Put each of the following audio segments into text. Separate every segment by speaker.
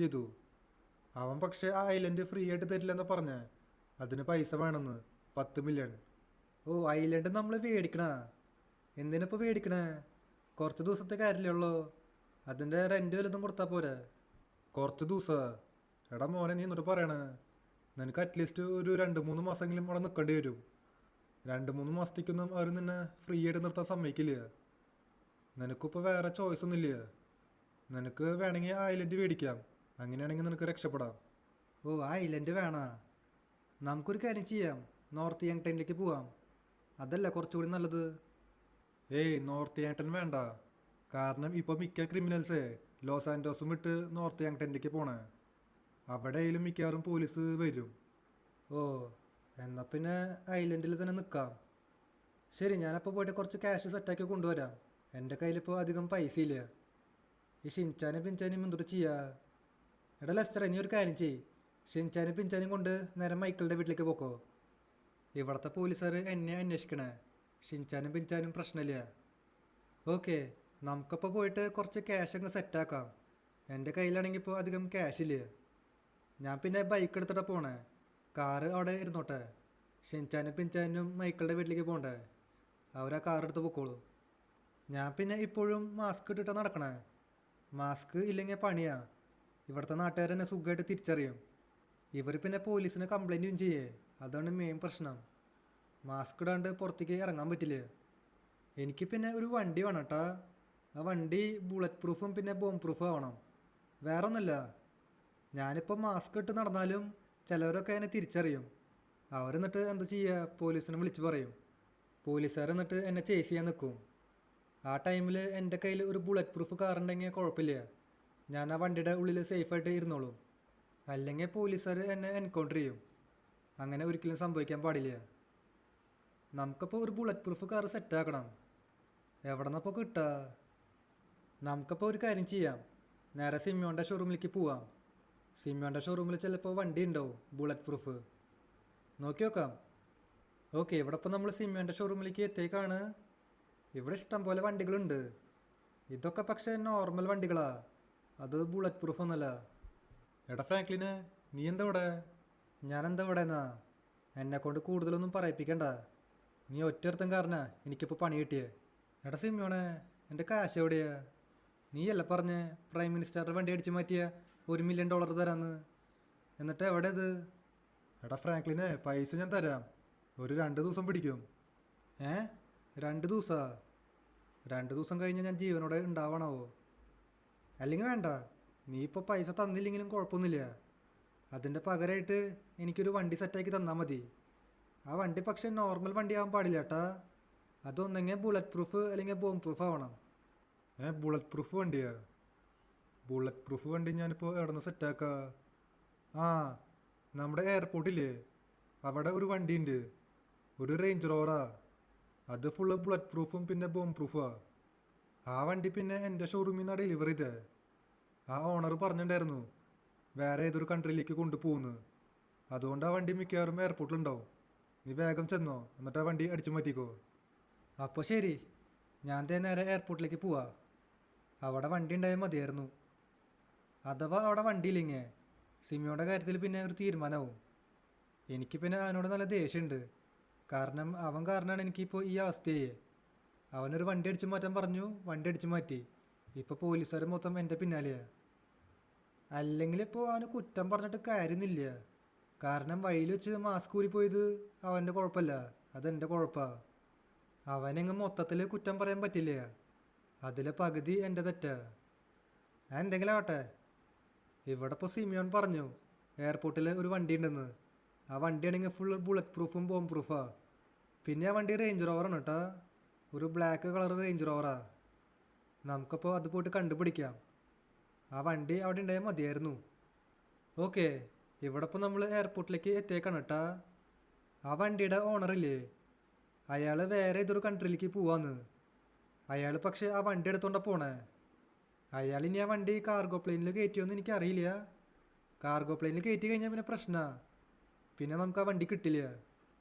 Speaker 1: ചെയ്തു. അവൻ പക്ഷേ ആ ഐലൻഡ് ഫ്രീ ആയിട്ട് തരില്ലെന്ന് പറഞ്ഞ. അതിന് പൈസ വേണമെന്ന്, 10 മില്യൺ. ഓ, ഐലൻഡ് നമ്മൾ മേടിക്കണ? എന്തിനിപ്പോൾ മേടിക്കണേ? കുറച്ച് ദിവസത്തെ കാര്യമല്ലേ ഉള്ളൂ. അതിൻ്റെ റെൻറ്റ് വല്ലതും കൊടുത്താൽ പോരെ? കുറച്ച് ദിവസമാ? എടാ മോനെ, നീ എന്നിട്ട് പറയണേ. നിനക്ക് അറ്റ്ലീസ്റ്റ് ഒരു 2-3 മാസമെങ്കിലും അവിടെ നിൽക്കേണ്ടി വരും. 2-3 മാസത്തേക്കൊന്നും അവർ നിന്നെ ഫ്രീ ആയിട്ട് നിർത്താൻ സമ്മതിക്കില്ല. നിനക്കിപ്പോൾ വേറെ ചോയ്സ് ഒന്നുമില്ല. നിനക്ക് വേണമെങ്കിൽ ആ ഐലൻഡ് മേടിക്കാം. അങ്ങനെയാണെങ്കിൽ നിനക്ക് രക്ഷപ്പെടാം. ഓ, ആ ഐലൻഡ് വേണോ? നമുക്കൊരു കാര്യം ചെയ്യാം, നോർത്ത് യങ്ടണിലേക്ക് പോവാം. അതല്ല കുറച്ചുകൂടി നല്ലത്? ഏയ്, നോർത്ത് യങ്ടൺ വേണ്ട. കാരണം ഇപ്പോൾ മിക്ക ക്രിമിനൽസേ ലോസ് ആൻഡോസും വിട്ട് നോർത്ത് യങ്ടണിലേക്ക് പോണേ. അവിടെയായാലും മിക്കവാറും പോലീസ് വരും. ഓ, എന്നാൽ പിന്നെ ഐലൻഡിൽ തന്നെ നിൽക്കാം. ശരി, ഞാനപ്പോൾ പോയിട്ട് കുറച്ച് ക്യാഷ് സെറ്റാക്കി കൊണ്ടുവരാം. എൻ്റെ കയ്യിലിപ്പോൾ അധികം പൈസ ഇല്ല. ഈ ഷിൻചാനും പിൻചാനും എന്തൊരു ചെയ്യുക? എടാ ലെസ്റ്റർ, നീ ഒരു കാര്യം ചെയ്യ്. ഷിൻചാനും പിൻചാനും കൊണ്ട് നേരെ മൈക്കിളുടെ വീട്ടിലേക്ക് പോക്കോ. ഇവിടുത്തെ പോലീസുകാർ എന്നെ അന്വേഷിക്കണേ. ഷിൻചാനും പിൻചാനും പ്രശ്നമില്ല. ഓക്കെ, നമുക്കപ്പോൾ പോയിട്ട് കുറച്ച് ക്യാഷ് അങ്ങ് സെറ്റാക്കാം. എൻ്റെ കയ്യിലാണെങ്കിൽ ഇപ്പോൾ അധികം ക്യാഷില്ല. ഞാൻ പിന്നെ ബൈക്ക് എടുത്തിട്ടാണ് പോണേ. കാറ് അവിടെ ഇരുന്നോട്ടെ. ഷിൻചാനും പിൻചാനും മൈക്കിളുടെ വീട്ടിലേക്ക് പോകണ്ടേ? അവരാ കാർ എടുത്ത് പൊക്കോളും. ഞാൻ പിന്നെ ഇപ്പോഴും മാസ്ക് ഇട്ടിട്ടാണ് നടക്കണേ. മാസ്ക് ഇല്ലെങ്കിൽ പണിയാ. ഇവിടുത്തെ നാട്ടുകാരെന്നെ സുഖമായിട്ട് തിരിച്ചറിയും. ഇവർ പിന്നെ പോലീസിന് കംപ്ലൈൻറ്റും ചെയ്യേ. അതാണ് മെയിൻ പ്രശ്നം. മാസ്ക് ഇടാണ്ട് പുറത്തേക്ക് ഇറങ്ങാൻ പറ്റില്ല. എനിക്ക് പിന്നെ ഒരു വണ്ടി വേണം കേട്ടാ. ആ വണ്ടി ബുള്ളറ്റ് പ്രൂഫും പിന്നെ ബോംബ് പ്രൂഫും ആവണം. വേറെ ഒന്നുമില്ല. ഞാനിപ്പോൾ മാസ്ക് ഇട്ട് നടന്നാലും ചിലവരൊക്കെ എന്നെ തിരിച്ചറിയും. അവരെന്നിട്ട് എന്താ ചെയ്യുക? പോലീസിനെ വിളിച്ച് പറയും. പോലീസുകാർ എന്നിട്ട് എന്നെ ചേസ് ചെയ്യാൻ നിൽക്കും. ആ ടൈമിൽ എൻ്റെ കയ്യിൽ ഒരു ബുള്ളറ്റ് പ്രൂഫ് കാറുണ്ടെങ്കിൽ കുഴപ്പമില്ല. ഞാൻ ആ വണ്ടിയുടെ ഉള്ളിൽ സേഫായിട്ട് ഇരുന്നോളും. അല്ലെങ്കിൽ പോലീസുകാർ എന്നെ എൻകൗണ്ടർ ചെയ്യും. അങ്ങനെ ഒരിക്കലും സംഭവിക്കാൻ പാടില്ല. നമുക്കപ്പോൾ ഒരു ബുള്ളറ്റ് പ്രൂഫ് കാർ സെറ്റാക്കണം. എവിടെ നിന്നപ്പോൾ കിട്ടുക? നമുക്കപ്പോൾ ഒരു കാര്യം ചെയ്യാം, നേരെ സിമ്യോൻ്റെ ഷോറൂമിലേക്ക് പോവാം. സിമ്യോൻ്റെ ഷോറൂമിൽ ചിലപ്പോൾ വണ്ടി ഉണ്ടാവും ബുള്ളറ്റ് പ്രൂഫ്. നോക്കി നോക്കാം. ഓക്കെ, ഇവിടെ ഇപ്പോൾ നമ്മൾ സിമ്യോൻ്റെ ഷോറൂമിലേക്ക് എത്തിയേക്കാണ്. ഇവിടെ ഇഷ്ടം പോലെ വണ്ടികളുണ്ട്. ഇതൊക്കെ പക്ഷേ നോർമൽ വണ്ടികളാ, അത് ബുള്ളറ്റ് പ്രൂഫ് ഒന്നുമല്ല. എടാ ഫ്രാങ്ക്ലിന്, നീ എന്താ ഇവിടെ? ഞാനെന്താ ഇവിടെ എന്നാ? എന്നെക്കൊണ്ട് കൂടുതലൊന്നും പറയിപ്പിക്കണ്ട. നീ ഒറ്റൊരുത്തൻ കാരനാ എനിക്കിപ്പോൾ പണി കിട്ടിയേ. എടാ സിമ്യോണേ, എൻ്റെ കാശ് എവിടെയാ? നീയല്ല പറഞ്ഞ് പ്രൈം മിനിസ്റ്ററുടെ വണ്ടി അടിച്ചു മാറ്റിയ $1 മില്യൺ തരാമെന്ന്. എന്നിട്ട് എവിടെ ഇത്? എടാ ഫ്രാങ്ക്ലിന്, പൈസ ഞാൻ തരാം. ഒരു 2 ദിവസം പിടിക്കും. 2 ദിവസമാ? 2 ദിവസം കഴിഞ്ഞ് ഞാൻ ജീവനോടെ ഉണ്ടാവണമോ? അല്ലെങ്കിൽ വേണ്ട, നീ ഇപ്പോൾ പൈസ തന്നില്ലെങ്കിലും കുഴപ്പമൊന്നുമില്ല. അതിൻ്റെ പകരമായിട്ട് എനിക്കൊരു വണ്ടി സെറ്റാക്കി തന്നാൽ മതി. ആ വണ്ടി പക്ഷേ നോർമൽ വണ്ടി ആവാൻ പാടില്ല കേട്ടാ. അതൊന്നെങ്കിൽ ബുള്ളറ്റ് പ്രൂഫ് അല്ലെങ്കിൽ ബോംബ് പ്രൂഫ് ആവണം. ബുള്ളറ്റ് പ്രൂഫ് വണ്ടിയാ? ബുള്ളറ്റ് പ്രൂഫ് വണ്ടി ഞാനിപ്പോൾ എവിടെ നിന്ന് സെറ്റാക്കാം? ആ, നമ്മുടെ എയർപോർട്ടില്ലേ, അവിടെ ഒരു വണ്ടിയുണ്ട്. ഒരു റേഞ്ച് റോവറാ. അത് ഫുള്ള് ബുള്ളറ്റ് പ്രൂഫും പിന്നെ ബോംബ് പ്രൂഫാ. ആ വണ്ടി പിന്നെ എൻ്റെ ഷോറൂമിൽ നിന്നാണ് ഡെലിവറി ചെയ്തേ. ആ ഓണർ പറഞ്ഞിട്ടുണ്ടായിരുന്നു വേറെ ഏതൊരു കൺട്രിയിലേക്ക് കൊണ്ടുപോകുന്നു. അതുകൊണ്ട് ആ വണ്ടി മിക്കവാറും എയർപോർട്ടിലുണ്ടാവും. നീ വേഗം ചെന്നോ, എന്നിട്ട് ആ വണ്ടി അടിച്ചു മാറ്റിക്കോ. അപ്പോൾ ശരി, ഞാൻ നേരെ എയർപോർട്ടിലേക്ക് പോവാ. അവിടെ വണ്ടി ഉണ്ടായാൽ മതിയായിരുന്നു. അഥവാ അവിടെ വണ്ടിയില്ലെങ്കിൽ സിമിയോയുടെ കാര്യത്തിൽ പിന്നെ ഒരു തീരുമാനമാവും. എനിക്ക് പിന്നെ അവനോട് നല്ല ദേഷ്യമുണ്ട്. കാരണം അവൻ കാരണമാണ് എനിക്കിപ്പോൾ ഈ അവസ്ഥയായി. അവനൊരു വണ്ടി അടിച്ചു മാറ്റാൻ പറഞ്ഞു, വണ്ടി അടിച്ചു മാറ്റി. ഇപ്പോൾ പോലീസുകാർ മൊത്തം എൻ്റെ പിന്നാലെയാണ്. അല്ലെങ്കിൽ ഇപ്പോൾ അവന് കുറ്റം പറഞ്ഞിട്ട് കാര്യമൊന്നുമില്ല. കാരണം വഴിയിൽ വെച്ച് മാസ്ക് ഊരിപ്പോയത് അവൻ്റെ കുഴപ്പമല്ല, അതെൻ്റെ കുഴപ്പമാണ്. അവനെങ്ങ് മൊത്തത്തിൽ കുറ്റം പറയാൻ പറ്റില്ല. അതിലെ പകുതി എൻ്റെ തെറ്റാ. ഞാൻ എന്തെങ്കിലും ആവട്ടെ. ഇവിടെ ഇപ്പോൾ സിമിയോൻ പറഞ്ഞു എയർപോർട്ടിൽ ഒരു വണ്ടി ഉണ്ടെന്ന്. ആ വണ്ടിയാണെങ്കിൽ ഫുൾ ബുള്ളറ്റ് പ്രൂഫും ബോംബ് പ്രൂഫാ. പിന്നെ ആ വണ്ടി റേഞ്ച് റോവറാണ് കേട്ടാ. ഒരു ബ്ലാക്ക് കളർ റേഞ്ച് റോവറാ. നമുക്കപ്പോൾ അത് പോയിട്ട് കണ്ടുപിടിക്കാം. ആ വണ്ടി അവിടെ ഉണ്ടായാൽ മതിയായിരുന്നു. ഓക്കെ, ഇവിടെ ഇപ്പോൾ നമ്മൾ എയർപോർട്ടിലേക്ക് എത്തിയേക്കാണ് കേട്ടാ. ആ വണ്ടിയുടെ ഓണറില്ലേ, അയാൾ വേറെ ഏതൊരു കൺട്രിയിലേക്ക് പോവാന്ന്. അയാൾ പക്ഷേ ആ വണ്ടി എടുത്തോണ്ടാ പോണേ. അയാൾ ഇനി ആ വണ്ടി കാർഗോ പ്ലെയിനിൽ കയറ്റിയോന്ന് എനിക്കറിയില്ല. കാർഗോ പ്ലെയിനിൽ കയറ്റി കഴിഞ്ഞാൽ പിന്നെ പ്രശ്നമാണ്. പിന്നെ നമുക്ക് ആ വണ്ടി കിട്ടില്ല.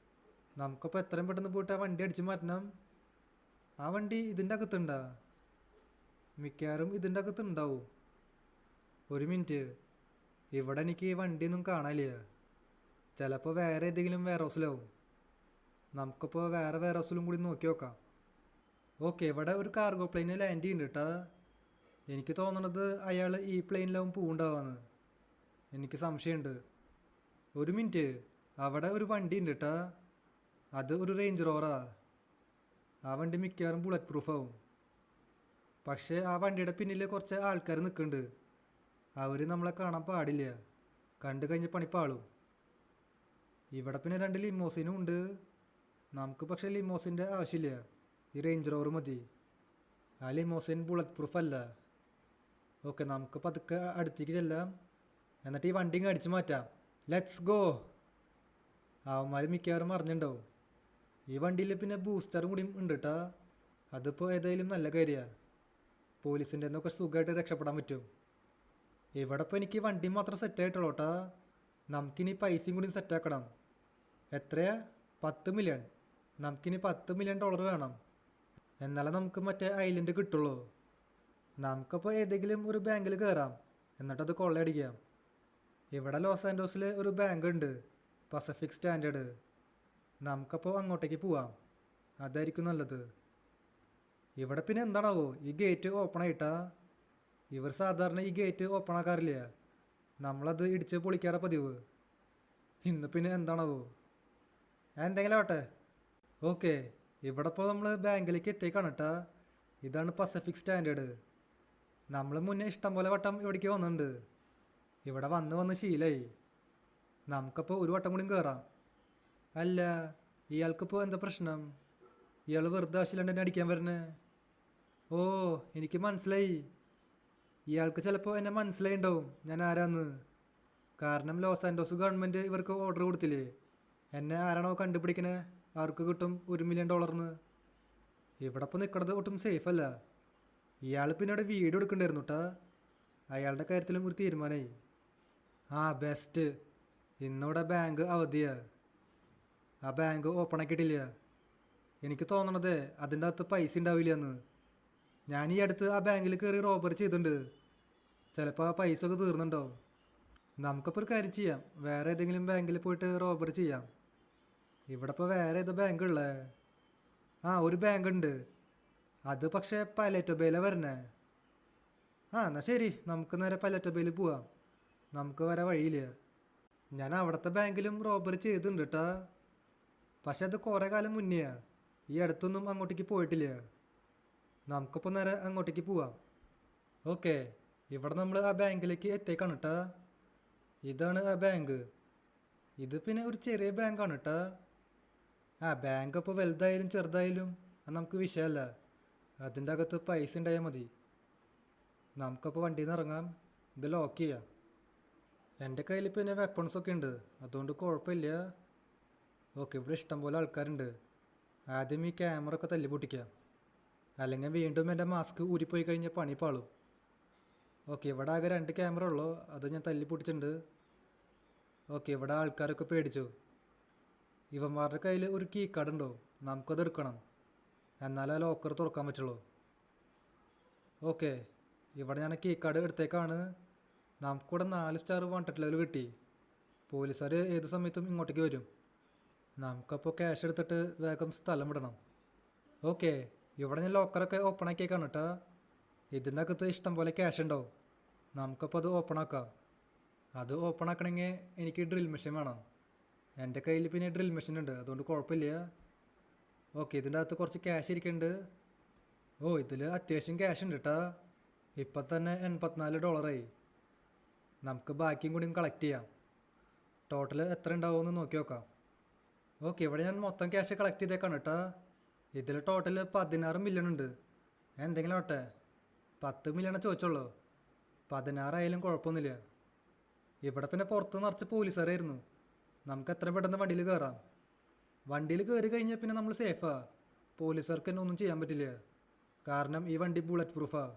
Speaker 1: നമുക്കപ്പോൾ എത്രയും പെട്ടെന്ന് പോയിട്ട് ആ വണ്ടി അടിച്ചു മാറ്റണം. ആ വണ്ടി ഇതിൻ്റെ അകത്തുണ്ടാ? മിക്കവാറും ഇതിൻ്റെ അകത്തുണ്ടാവും. ഒരു മിനിറ്റ്, ഇവിടെ എനിക്ക് വണ്ടിയൊന്നും കാണാനില്ല. ചിലപ്പോൾ വേറെ ഏതെങ്കിലും വെയർ ഹൗസിലാവും. നമുക്കിപ്പോൾ വേറെ വെയർ ഹൗസിലും കൂടി നോക്കി നോക്കാം. ഓക്കെ, ഇവിടെ ഒരു കാർഗോ പ്ലെയിന് ലാൻഡ് ചെയ്യുന്നുണ്ട് കേട്ടാ. എനിക്ക് തോന്നണത് അയാൾ ഈ പ്ലെയിനിലാവും പോവുണ്ടാവാന്ന്. എനിക്ക് സംശയമുണ്ട്. ഒരു മിനിറ്റ്, അവിടെ ഒരു വണ്ടി ഉണ്ട് കേട്ടാ. അത് ഒരു റേഞ്ച് റോവറാ. ആ വണ്ടി മിക്കവാറും ബുള്ളറ്റ് പ്രൂഫാവും. പക്ഷേ ആ വണ്ടിയുടെ പിന്നിൽ കുറച്ച് ആൾക്കാർ നിൽക്കുന്നുണ്ട്. അവർ നമ്മളെ കാണാൻ പാടില്ല, കണ്ടു കഴിഞ്ഞ പണിപ്പാളും. ഇവിടെ പിന്നെ 2 ലിമോസിനും ഉണ്ട്. നമുക്ക് പക്ഷേ ലിമോസിൻ്റെ ആവശ്യമില്ല, ഈ റേഞ്ച് റോവർ മതി. ആ ലിമോസിൻ ബുള്ളറ്റ് പ്രൂഫ് അല്ല. ഓക്കെ, നമുക്ക് പതുക്കെ അടുത്തേക്ക് ചെല്ലാം, എന്നിട്ട് ഈ വണ്ടി അടിച്ചു മാറ്റാം. Let's go. അവന്മാർ മിക്കവാറും അറിഞ്ഞിട്ടുണ്ടാവും. ഈ വണ്ടിയിൽ പിന്നെ ബൂസ്റ്ററും കൂടി ഉണ്ട് കേട്ടാ. അതിപ്പോൾ ഏതായാലും നല്ല കാര്യമാണ്. പോലീസിൻ്റെ നിന്നൊക്കെ സുഖമായിട്ട് രക്ഷപ്പെടാൻ പറ്റും. ഇവിടെ ഇപ്പോൾ എനിക്ക് വണ്ടി മാത്രം സെറ്റായിട്ടുള്ളൂ കേട്ടാ. നമുക്കിനി പൈസയും കൂടി സെറ്റാക്കണം. എത്രയാ? 10 മില്യൺ. നമുക്കിനി $10 മില്യൺ വേണം. എന്നാലേ നമുക്ക് മറ്റേ ഐലൻഡ് കിട്ടുള്ളൂ. നമുക്കപ്പോൾ ഏതെങ്കിലും ഒരു ബാങ്കിൽ കയറാം, എന്നിട്ടത് കൊള്ളയടിക്കാം. ഇവിടെ ലോസ് ആൻഡോസിൽ ഒരു ബാങ്ക് ഉണ്ട്, പസഫിക് സ്റ്റാൻഡേർഡ്. നമുക്കപ്പോൾ അങ്ങോട്ടേക്ക് പോവാം, അതായിരിക്കും നല്ലത്. ഇവിടെ പിന്നെ എന്താണാവോ ഈ ഗേറ്റ് ഓപ്പൺ ആയിട്ടാ. ഇവർ സാധാരണ ഈ ഗേറ്റ് ഓപ്പൺ ആക്കാറില്ല, നമ്മളത് ഇടിച്ച് പൊളിക്കാറ പതിവ്. ഇന്ന് പിന്നെ എന്താണാവോ. എന്തെങ്കിലും ആവട്ടെ. ഓക്കെ, ഇവിടെ ഇപ്പോൾ നമ്മൾ ബാങ്കിലേക്ക് എത്തിയേക്കാണ് കേട്ടാ. ഇതാണ് പസഫിക് സ്റ്റാൻഡേർഡ്. നമ്മൾ മുന്നേ ഇഷ്ടം പോലെ വട്ടം ഇവിടേക്ക് വന്നിട്ടുണ്ട്. ഇവിടെ വന്ന് ശീലമായി. നമുക്കപ്പോൾ ഒരു വട്ടം കൂടി കയറാം. അല്ല, ഇയാൾക്കിപ്പോൾ എന്താ പ്രശ്നം? ഇയാൾ വെറുതെ ആവശ്യമില്ലാണ്ട് എന്നെ അടിക്കാൻ വരുന്നേ? ഓ, എനിക്ക് മനസ്സിലായി. ഇയാൾക്ക് ചിലപ്പോൾ എന്നെ മനസ്സിലായിണ്ടാവും ഞാൻ ആരാന്ന്. കാരണം ലോസ് ആൻഡോസ് ഗവൺമെൻറ് ഇവർക്ക് ഓർഡർ കൊടുത്തില്ലേ, എന്നെ ആരാണോ കണ്ടുപിടിക്കണേ അവർക്ക് കിട്ടും $1 മില്യൺ. ഇവിടെ ഇപ്പോൾ നിൽക്കുന്നത് ഒട്ടും സേഫ് അല്ല. ഇയാൾ പിന്നെ ഇവിടെ വീഡിയോ എടുക്കണ്ടായിരുന്നു കേട്ടാ. അയാളുടെ കാര്യത്തിലും ഒരു തീരുമാനമായി. ആ ബെസ്റ്റ്. ഇന്നിവിടെ ബാങ്ക് അവധിയാണ്. ആ ബാങ്ക് ഓപ്പൺ ആക്കിയിട്ടില്ല. എനിക്ക് തോന്നണത് അതിൻ്റെ അകത്ത് പൈസ ഉണ്ടാവില്ല എന്ന്. ഞാൻ ഈ അടുത്ത് ആ ബാങ്കിൽ കയറി റോബറി ചെയ്തിട്ടുണ്ട്. ചിലപ്പോൾ ആ പൈസ ഒക്കെ തീർന്നുണ്ടാവും. നമുക്കിപ്പോൾ ഒരു കാര്യം ചെയ്യാം, വേറെ ഏതെങ്കിലും ബാങ്കിൽ പോയിട്ട് റോബറി ചെയ്യാം. ഇവിടെ ഇപ്പോൾ വേറെ ഏത് ബാങ്ക് ഉള്ളത്? ആ, ഒരു ബാങ്ക് ഉണ്ട്. അത് പക്ഷേ പൈലറ്റ് ബേയിലാണ് വരണേ. ആ, എന്നാൽ ശരി, നമുക്ക് നേരെ പൈലറ്റ് ബേയിൽ പോവാം. നമുക്ക് വരെ വഴിയില്ല. ഞാൻ അവിടുത്തെ ബാങ്കിലും റോബറി ചെയ്തിട്ടുണ്ട് കേട്ടാ. പക്ഷെ അത് കുറേ കാലം മുന്നെയാണ്. ഈ അടുത്തൊന്നും അങ്ങോട്ടേക്ക് പോയിട്ടില്ല. നമുക്കിപ്പോൾ നേരെ അങ്ങോട്ടേക്ക് പോവാം. ഓക്കെ, ഇവിടെ നമ്മൾ ആ ബാങ്കിലേക്ക് എത്തിയേക്കാണ് കേട്ടാ. ഇതാണ് ആ ബാങ്ക്. ഇത് പിന്നെ ഒരു ചെറിയ ബാങ്കാണ് കേട്ടാ. ആ ബാങ്ക് അപ്പോൾ വലുതായാലും ചെറുതായാലും അത് നമുക്ക് വിഷയമല്ല. അതിൻ്റെ അകത്ത് പൈസ ഉണ്ടായാൽ മതി. നമുക്കപ്പോൾ വണ്ടിയിൽ നിന്ന് ഇറങ്ങാം. ഇത് ലോക്ക് ചെയ്യാം. എൻ്റെ കയ്യിൽ പിന്നെ വെപ്പൺസൊക്കെ ഉണ്ട്, അതുകൊണ്ട് കുഴപ്പമില്ല. ഓക്കെ, ഇവിടെ ഇഷ്ടംപോലെ ആൾക്കാരുണ്ട്. ആദ്യം ഈ ക്യാമറ ഒക്കെ തല്ലി പൊട്ടിക്കാം, അല്ലെങ്കിൽ വീണ്ടും എൻ്റെ മാസ്ക് ഊരിപ്പോയി കഴിഞ്ഞാൽ പണി പാളും. ഓക്കെ, ഇവിടെ ആകെ 2 ക്യാമറ ഉള്ളൂ, അത് ഞാൻ തല്ലി പൊട്ടിച്ചിട്ടുണ്ട്. ഓക്കെ, ഇവിടെ ആൾക്കാരൊക്കെ പേടിച്ചു. ഇവന്മാരുടെ കയ്യിൽ ഒരു കീ കാർഡ് ഉണ്ടോ? നമുക്കത് എടുക്കണം, എന്നാലേ ലോക്കർ തുറക്കാൻ പറ്റുള്ളൂ. ഓക്കെ, ഇവിടെ ഞാൻ കീ കാർഡ് എടുത്തേക്കാണ്. നമുക്കിവിടെ 4 സ്റ്റാർ വാണ്ടഡ് ലെവൽ കിട്ടി. പോലീസുകാർ ഏത് സമയത്തും ഇങ്ങോട്ടേക്ക് വരും. നമുക്കപ്പോൾ ക്യാഷ് എടുത്തിട്ട് വേഗം സ്ഥലം വിടണം. ഓക്കെ, ഇവിടെ ഞാൻ ലോക്കറൊക്കെ ഓപ്പൺ ആക്കിയേക്കാണ് കേട്ടോ. ഇതിൻ്റെ അകത്ത് ഇഷ്ടം പോലെ ക്യാഷ് ഉണ്ടാവും. നമുക്കപ്പോൾ അത് ഓപ്പൺ ആക്കാം. അത് ഓപ്പൺ ആക്കണമെങ്കിൽ എനിക്ക് ഡ്രിൽ മെഷീൻ വേണം. എൻ്റെ കയ്യിൽ പിന്നെ ഡ്രിൽ മെഷീൻ ഉണ്ട്, അതുകൊണ്ട് കുഴപ്പമില്ല. ഓക്കെ, ഇതിൻ്റെ അകത്ത് കുറച്ച് ക്യാഷ് ഇരിക്കുന്നുണ്ട്. ഓ, ഇതിൽ അത്യാവശ്യം ക്യാഷ് ഉണ്ട് കേട്ടോ. ഇപ്പം തന്നെ $84. നമുക്ക് ബാക്കിയും കൂടി കളക്ട് ചെയ്യാം. ടോട്ടൽ എത്ര ഉണ്ടാവുമെന്ന് നോക്കി നോക്കാം. ഓക്കെ, ഇവിടെ ഞാൻ മൊത്തം ക്യാഷ് കളക്ട് ചെയ്തേക്കാണ് കേട്ടോ. ഇതിൽ ടോട്ടൽ 16 മില്യൺ ഉണ്ട്. എന്തെങ്കിലും ആവട്ടെ, 10 മില്യണേ ചോദിച്ചുള്ളൂ. 16 ആയാലും കുഴപ്പമൊന്നുമില്ല. ഇവിടെ പിന്നെ പുറത്ത് നിറച്ച് പോലീസുകാരായിരുന്നു. നമുക്ക് എത്ര പെട്ടെന്ന് വണ്ടിയിൽ കയറാം. വണ്ടിയിൽ കയറി കഴിഞ്ഞാൽ പിന്നെ നമ്മൾ സേഫാ. പോലീസുകാർക്ക് തന്നെ ഒന്നും ചെയ്യാൻ പറ്റില്ല, കാരണം ഈ വണ്ടി ബുള്ളറ്റ് പ്രൂഫാണ്.